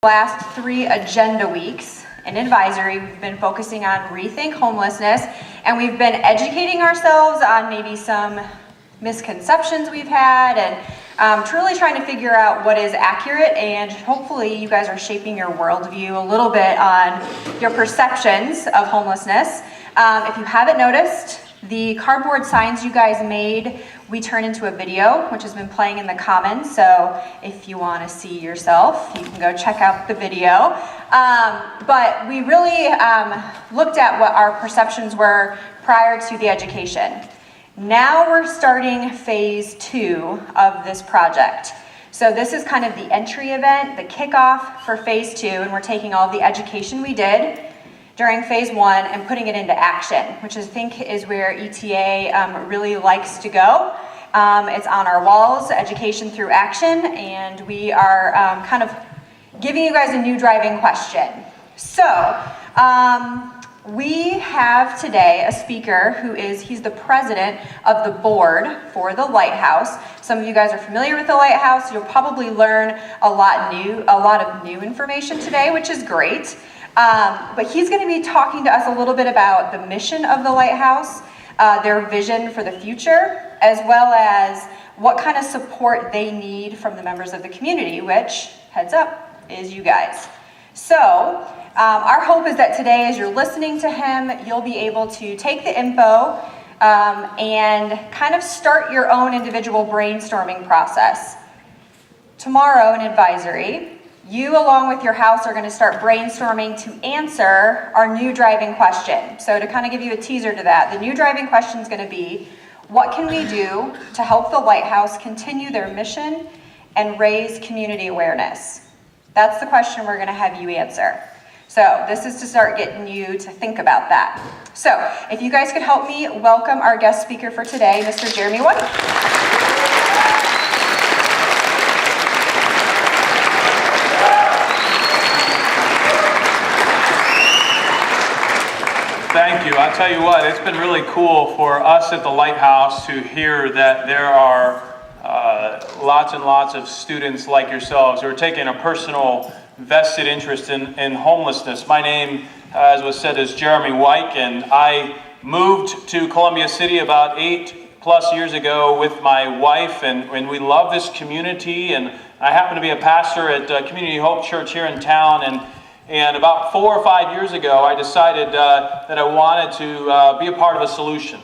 Last 3 agenda weeks in advisory, we've been focusing on Rethink Homelessness, and we've been educating ourselves on maybe some misconceptions we've had, and truly trying to figure out what is accurate, and hopefully you guys are shaping your worldview a little bit on your perceptions of homelessness. If you haven't noticed, the cardboard signs you guys made, we turned into a video, which has been playing in the Commons. So if you want to see yourself, you can go check out the video. But we really looked at what our perceptions were prior to the education. Now we're starting phase 2 of this project. So this is kind of the entry event, the kickoff for phase 2, and we're taking all the education we did during phase 1 and putting it into action, which I think is where ETA really likes to go. It's on our walls, education through action, and we are kind of giving you guys a new driving question. So we have today a speaker he's the president of the board for the Lighthouse. Some of you guys are familiar with the Lighthouse. You'll probably learn a lot of new information today, which is great. But he's going to be talking to us a little bit about the mission of the Lighthouse, their vision for the future, as well as what kind of support they need from the members of the community, which, heads up, is you guys. So our hope is that today, as you're listening to him, you'll be able to take the info and kind of start your own individual brainstorming process. Tomorrow in advisory, you, along with your house, are going to start brainstorming to answer our new driving question. So to kind of give you a teaser to that, the new driving question is going to be, what can we do to help the Lighthouse continue their mission and raise community awareness? That's the question we're going to have you answer. So this is to start getting you to think about that. So if you guys could help me welcome our guest speaker for today, Mr. Jeremy Wike. Thank you. I'll tell you what, it's been really cool for us at the Lighthouse to hear that there are lots and lots of students like yourselves who are taking a personal vested interest in homelessness. My name, as was said, is Jeremy Wike, and I moved to Columbia City about 8+ years ago with my wife, and we love this community, and I happen to be a pastor at Community Hope Church here in town, and about 4 or 5 years ago, I decided that I wanted to be a part of a solution,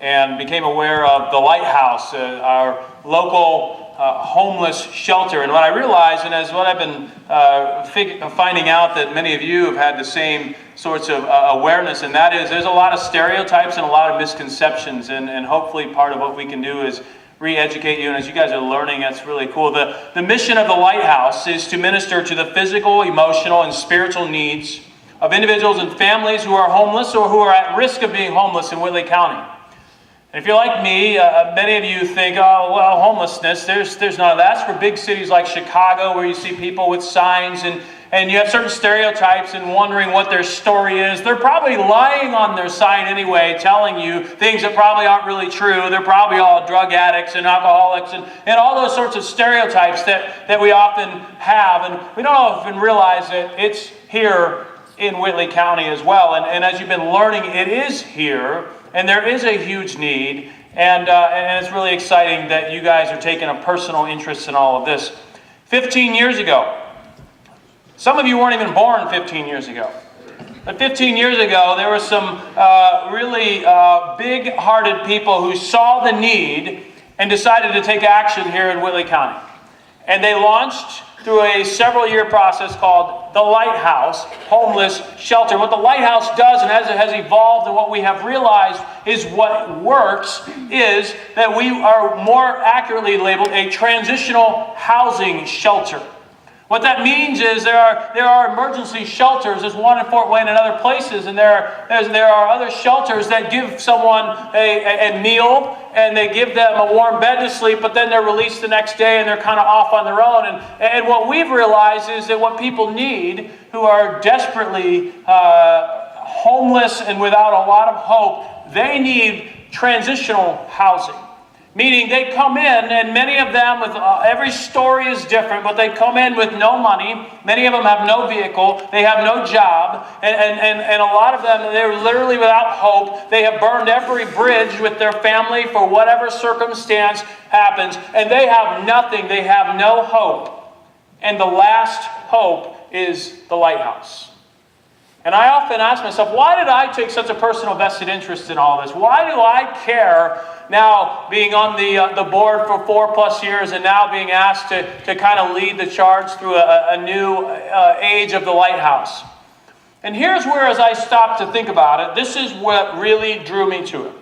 and became aware of the Lighthouse, our local homeless shelter. And what I realized, and as what I've been finding out, that many of you have had the same sorts of awareness, and that is there's a lot of stereotypes and a lot of misconceptions, and hopefully part of what we can do is re-educate you. And as you guys are learning, that's really cool. The mission of the Lighthouse is to minister to the physical, emotional, and spiritual needs of individuals and families who are homeless or who are at risk of being homeless in Whitley County. And if you're like me, many of you think, oh, well, homelessness, there's none of that. That's for big cities like Chicago, where you see people with signs, and you have certain stereotypes and wondering what their story is. They're probably lying on their sign anyway, telling you things that probably aren't really true. They're probably all drug addicts and alcoholics and all those sorts of stereotypes that we often have. And we don't often realize that it's here in Whitley County as well. And as you've been learning, it is here, and there is a huge need. And it's really exciting that you guys are taking a personal interest in all of this. 15 years ago, some of you weren't even born 15 years ago. But 15 years ago, there were some really big-hearted people who saw the need and decided to take action here in Whitley County. And they launched through a several-year process called the Lighthouse Homeless Shelter. What the Lighthouse does, and as it has evolved, and what we have realized is what works, is that we are more accurately labeled a transitional housing shelter. What that means is there are emergency shelters. There's one in Fort Wayne and other places, and there are other shelters that give someone a meal, and they give them a warm bed to sleep, but then they're released the next day and they're kind of off on their own. And what we've realized is that what people need, who are desperately homeless and without a lot of hope, they need transitional housing. Meaning they come in, and many of them, with every story is different, but they come in with no money. Many of them have no vehicle. They have no job. And a lot of them, they're literally without hope. They have burned every bridge with their family for whatever circumstance happens. And they have nothing. They have no hope. And the last hope is the Lighthouse. And I often ask myself, why did I take such a personal vested interest in all this? Why do I care now, being on the board for 4+ years and now being asked to kind of lead the charge through a new age of the Lighthouse? And here's where, as I stopped to think about it, this is what really drew me to it.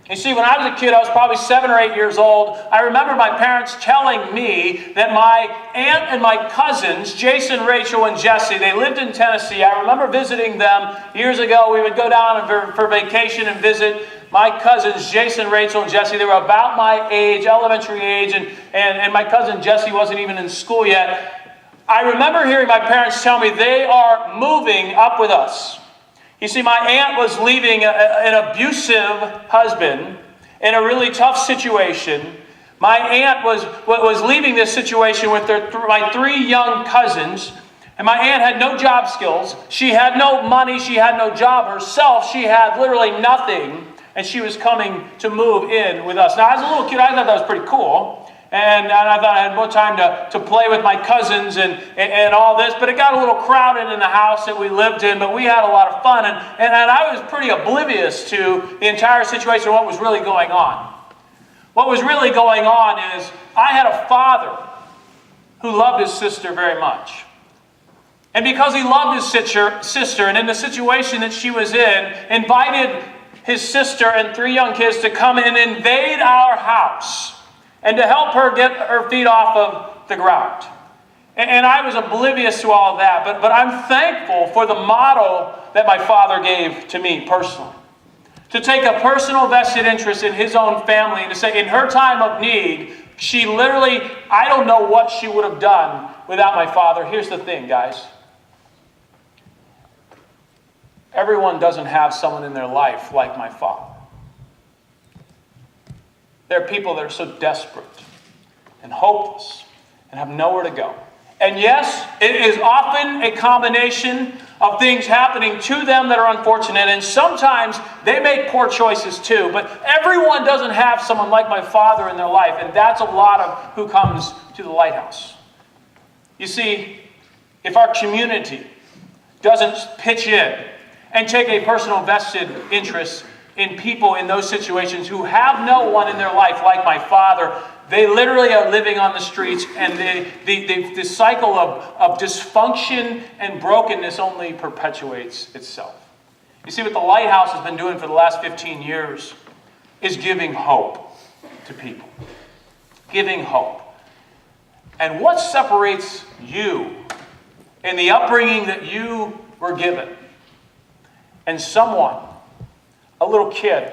You see, when I was a kid, I was probably 7 or 8 years old. I remember my parents telling me that my aunt and my cousins, Jason, Rachel, and Jesse, they lived in Tennessee. I remember visiting them years ago. We would go down for vacation and visit my cousins, Jason, Rachel, and Jesse. They were about my age, elementary age, and my cousin Jesse wasn't even in school yet. I remember hearing my parents tell me they are moving up with us. You see, my aunt was leaving an abusive husband in a really tough situation. My aunt was leaving this situation with my 3 young cousins. And my aunt had no job skills. She had no money. She had no job herself. She had literally nothing. And she was coming to move in with us. Now, as a little kid, I thought that was pretty cool. And I thought I had more time to play with my cousins and all this. But it got a little crowded in the house that we lived in. But we had a lot of fun. And I was pretty oblivious to the entire situation, what was really going on. What was really going on is I had a father who loved his sister very much. And because he loved his sister, and in the situation that she was in, invited his sister and 3 young kids to come and invade our house and to help her get her feet off of the ground. And I was oblivious to all of that, but I'm thankful for the model that my father gave to me personally. To take a personal vested interest in his own family and to say, in her time of need, she literally, I don't know what she would have done without my father. Here's the thing, guys. Everyone doesn't have someone in their life like my father. There are people that are so desperate and hopeless and have nowhere to go. And yes, it is often a combination of things happening to them that are unfortunate, and sometimes they make poor choices too. But everyone doesn't have someone like my father in their life, and that's a lot of who comes to the Lighthouse. You see, if our community doesn't pitch in and take a personal vested interest in people in those situations who have no one in their life like my father, they literally are living on the streets, and the cycle of dysfunction and brokenness only perpetuates itself. You see, what the Lighthouse has been doing for the last 15 years is giving hope to people. Giving hope. And what separates you in the upbringing that you were given and someone, a little kid,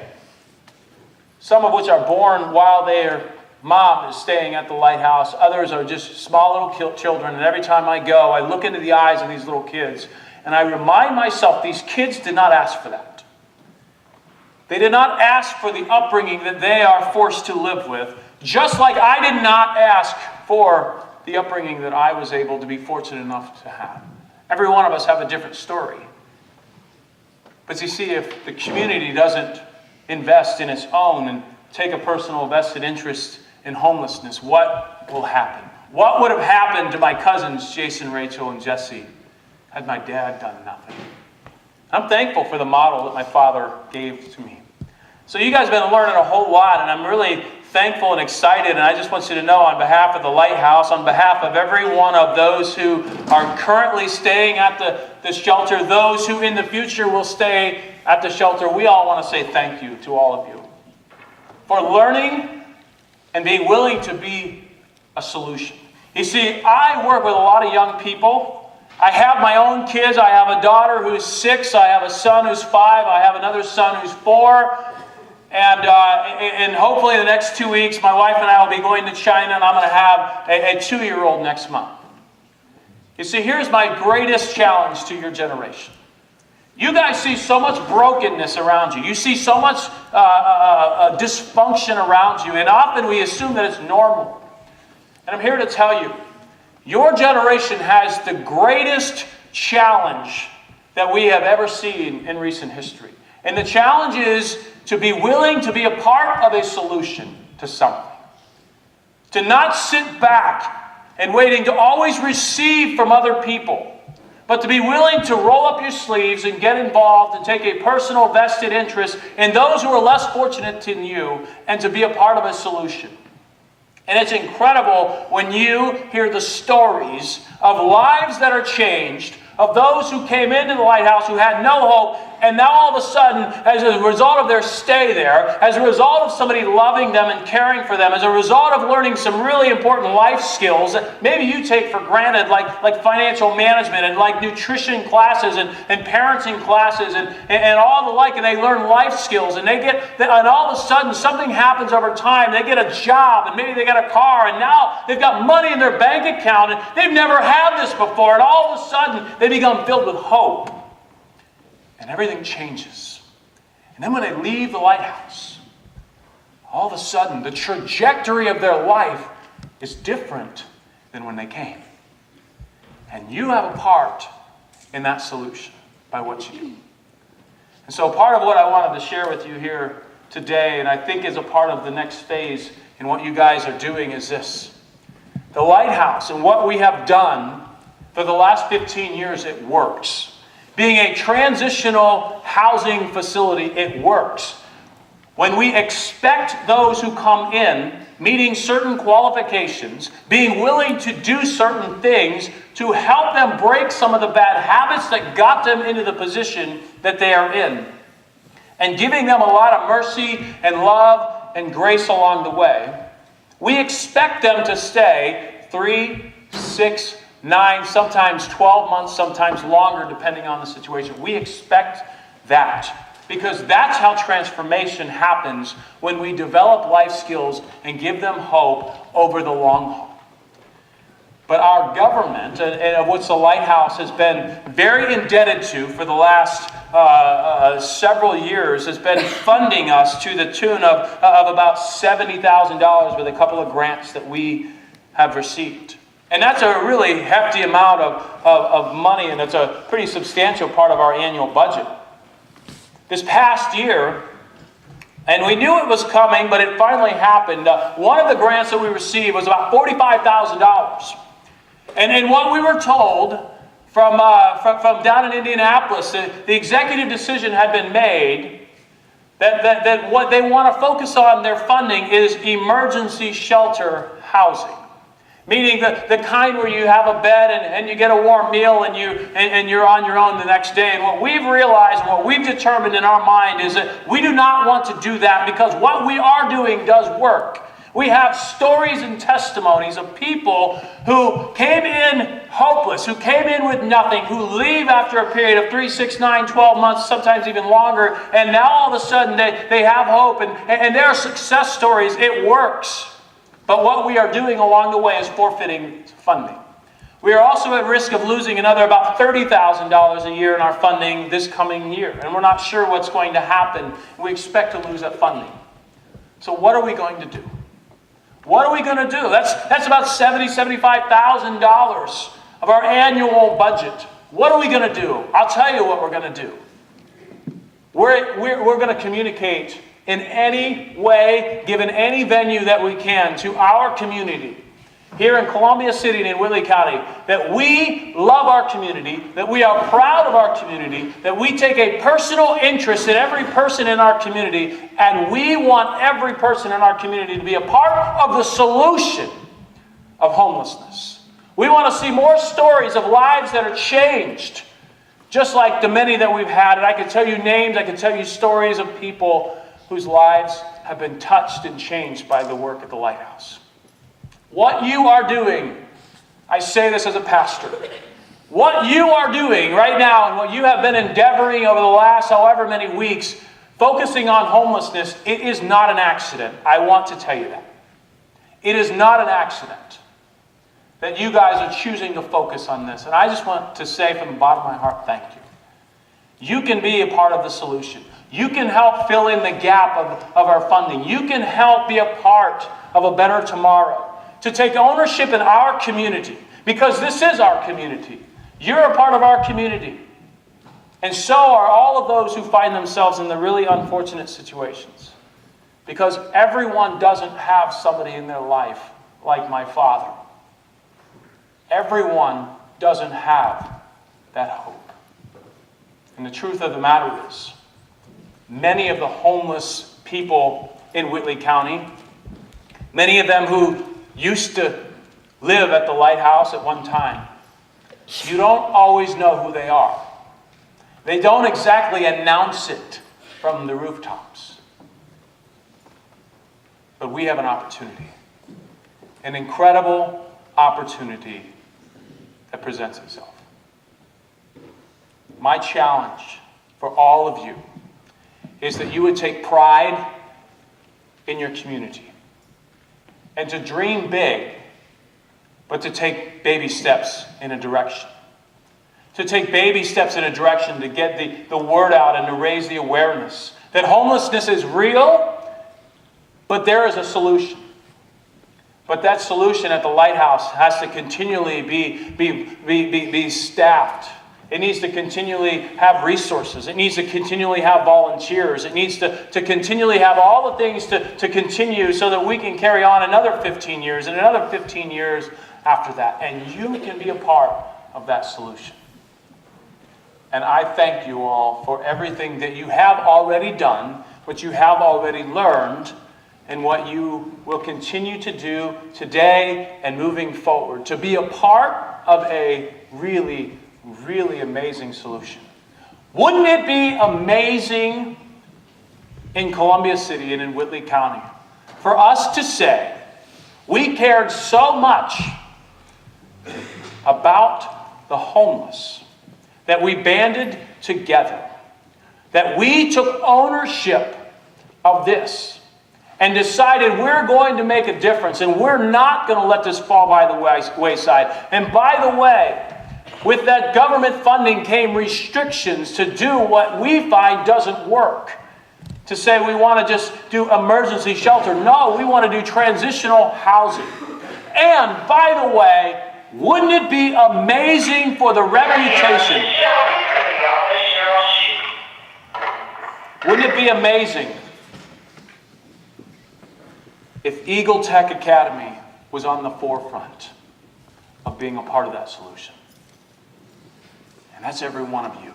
some of which are born while their mom is staying at the Lighthouse, others are just small little children, and every time I go, I look into the eyes of these little kids, and I remind myself these kids did not ask for that. They did not ask for the upbringing that they are forced to live with, just like I did not ask for the upbringing that I was able to be fortunate enough to have. Every one of us have a different story. But you see, if the community doesn't invest in its own and take a personal vested interest in homelessness, what will happen? What would have happened to my cousins, Jason, Rachel, and Jesse, had my dad done nothing? I'm thankful for the model that my father gave to me. So you guys have been learning a whole lot, and I'm really thankful and excited, and I just want you to know, on behalf of the Lighthouse, on behalf of every one of those who are currently staying at the shelter, those who in the future will stay at the shelter, we all want to say thank you to all of you for learning and being willing to be a solution. You see, I work with a lot of young people. I have my own kids. I have a daughter who's 6. I have a son who's 5. I have another son who's 4. And hopefully in the next 2 weeks, my wife and I will be going to China, and I'm going to have a 2-year-old next month. You see, here's my greatest challenge to your generation. You guys see so much brokenness around you. You see so much dysfunction around you, and often we assume that it's normal. And I'm here to tell you, your generation has the greatest challenge that we have ever seen in recent history. And the challenge is to be willing to be a part of a solution to something. To not sit back and waiting to always receive from other people, but to be willing to roll up your sleeves and get involved and take a personal vested interest in those who are less fortunate than you and to be a part of a solution. And it's incredible when you hear the stories of lives that are changed, of those who came into the Lighthouse who had no hope, and now all of a sudden, as a result of their stay there, as a result of somebody loving them and caring for them, as a result of learning some really important life skills that maybe you take for granted, like financial management and like nutrition classes and parenting classes and all the like, and they learn life skills, and and all of a sudden something happens over time. They get a job, and maybe they get a car, and now they've got money in their bank account, and they've never had this before, and all of a sudden they become filled with hope. And everything changes. And then when they leave the Lighthouse, all of a sudden the trajectory of their life is different than when they came. And you have a part in that solution by what you do. And so part of what I wanted to share with you here today, and I think is a part of the next phase in what you guys are doing, is this. The Lighthouse and what we have done for the last 15 years, it works. Being a transitional housing facility, it works. When we expect those who come in, meeting certain qualifications, being willing to do certain things to help them break some of the bad habits that got them into the position that they are in, and giving them a lot of mercy and love and grace along the way, we expect them to stay 3, 6, 9, sometimes 12 months, sometimes longer, depending on the situation. We expect that because that's how transformation happens when we develop life skills and give them hope over the long haul. But our government, and of which the Lighthouse has been very indebted to for the last several years, has been funding us to the tune of about $70,000 with a couple of grants that we have received. And that's a really hefty amount of money, and it's a pretty substantial part of our annual budget. This past year, and we knew it was coming, but it finally happened, one of the grants that we received was about $45,000. And what we were told from down in Indianapolis, the executive decision had been made that what they want to focus on their funding is emergency shelter housing. Meaning the kind where you have a bed and you get a warm meal and you're on your own the next day. And what we've realized, what we've determined in our mind is that we do not want to do that because what we are doing does work. We have stories and testimonies of people who came in hopeless, who came in with nothing, who leave after a period of 3, 6, 9, 12 months, sometimes even longer, and now all of a sudden they have hope and there are success stories. It works. But what we are doing along the way is forfeiting funding. We are also at risk of losing another about $30,000 a year in our funding this coming year. And we're not sure what's going to happen. We expect to lose that funding. So what are we going to do? What are we going to do? That's about $70,000, $75,000 of our annual budget. What are we going to do? I'll tell you what we're going to do. We're going to communicate in any way, given any venue that we can, to our community here in Columbia City and in Whitley County, that we love our community, that we are proud of our community, that we take a personal interest in every person in our community, and we want every person in our community to be a part of the solution of homelessness. We want to see more stories of lives that are changed, just like the many that we've had. And I can tell you names, I can tell you stories of people whose lives have been touched and changed by the work at the Lighthouse. What you are doing, I say this as a pastor, what you are doing right now and what you have been endeavoring over the last however many weeks, focusing on homelessness, it is not an accident. I want to tell you that. It is not an accident that you guys are choosing to focus on this. And I just want to say from the bottom of my heart, thank you. You can be a part of the solution. You can help fill in the gap of our funding. You can help be a part of a better tomorrow. To take ownership in our community, because this is our community. You're a part of our community. And so are all of those who find themselves in the really unfortunate situations. Because everyone doesn't have somebody in their life like my father. Everyone doesn't have that hope. And the truth of the matter is, many of the homeless people in Whitley County, many of them who used to live at the Lighthouse at one time, you don't always know who they are. They don't exactly announce it from the rooftops. But we have an opportunity, an incredible opportunity that presents itself. My challenge for all of you is that you would take pride in your community and to dream big, but to take baby steps in a direction. To take baby steps in a direction to get the word out and to raise the awareness that homelessness is real, but there is a solution. But that solution at the Lighthouse has to continually be staffed. It needs to continually have resources. It needs to continually have volunteers. It needs to continually have all the things to continue so that we can carry on another 15 years and another 15 years after that. And you can be a part of that solution. And I thank you all for everything that you have already done, what you have already learned, and what you will continue to do today and moving forward, to be a part of a really, really amazing solution. Wouldn't it be amazing in Columbia City and in Whitley County for us to say, we cared so much about the homeless that we banded together, that we took ownership of this and decided we're going to make a difference and we're not going to let this fall by the wayside. And by the way, with that government funding came restrictions to do what we find doesn't work. To say we want to just do emergency shelter. No, we want to do transitional housing. And by the way, wouldn't it be amazing for the reputation? Wouldn't it be amazing if Eagle Tech Academy was on the forefront of being a part of that solution? And that's every one of you.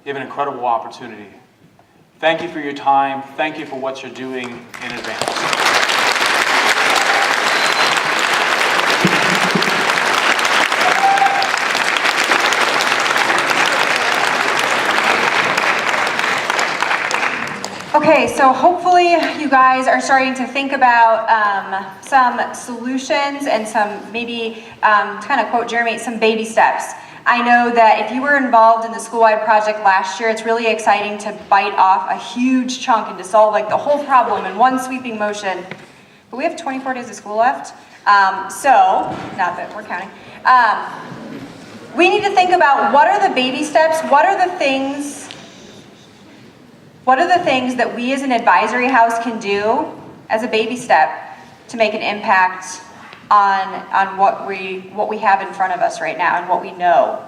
You have an incredible opportunity. Thank you for your time. Thank you for what you're doing in advance. Okay, so hopefully you guys are starting to think about some solutions and some maybe, to kind of quote Jeremy, some baby steps. I know that if you were involved in the school-wide project last year, it's really exciting to bite off a huge chunk and to solve like the whole problem in one sweeping motion. But we have 24 days of school left, so, not that we're counting. We need to think about what are the baby steps, what are the things that we as an advisory house can do as a baby step to make an impact on what we have in front of us right now and what we know.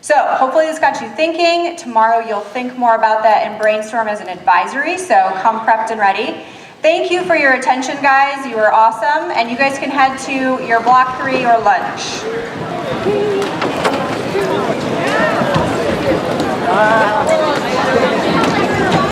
So hopefully this got you thinking. Tomorrow you'll think more about that and brainstorm as an advisory, so come prepped and ready. Thank you for your attention, guys. You were awesome, and you guys can head to your block 3 or lunch.